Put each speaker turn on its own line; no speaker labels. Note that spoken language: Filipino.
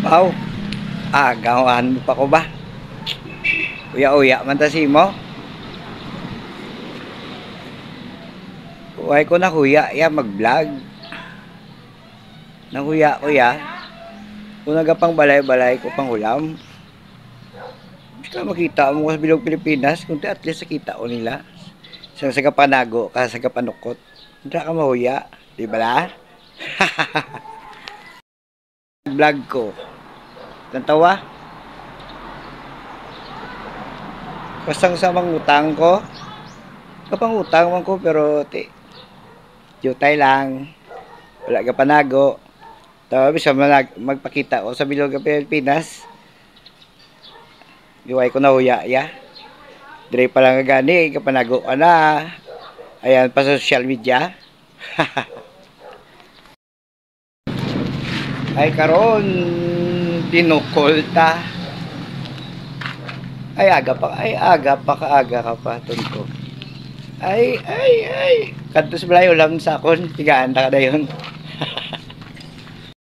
Pao, agawan mo pa ko ba? Uya-uya man ta si mo. Huwag ko na huya ya mag-vlog. Nahuya ko ya. Kung nagapang balay-balay ko pang ulam. Basta makita mo sa bilog Pilipinas, kung at least nakita ko nila. Sa kapanago ka, sa kapanukot. Hindi ka mahuya. Di ba la? Vlog ko. Tantawa? Pasang sa mga utang ko. Kapang utang man ko pero jutay lang. Wala ka panago. Tapos magpakita ko sa bilog ng Pilipinas. Giway ko na huya ya. Dire pa lang gani kapanago ka na. Ayan pa sa social media. Ay karon tinukolta. Ay aga pa kaaga ka pa tunko. Ay. Kadtos balay ulam sa akon, tigaan ta kada yon.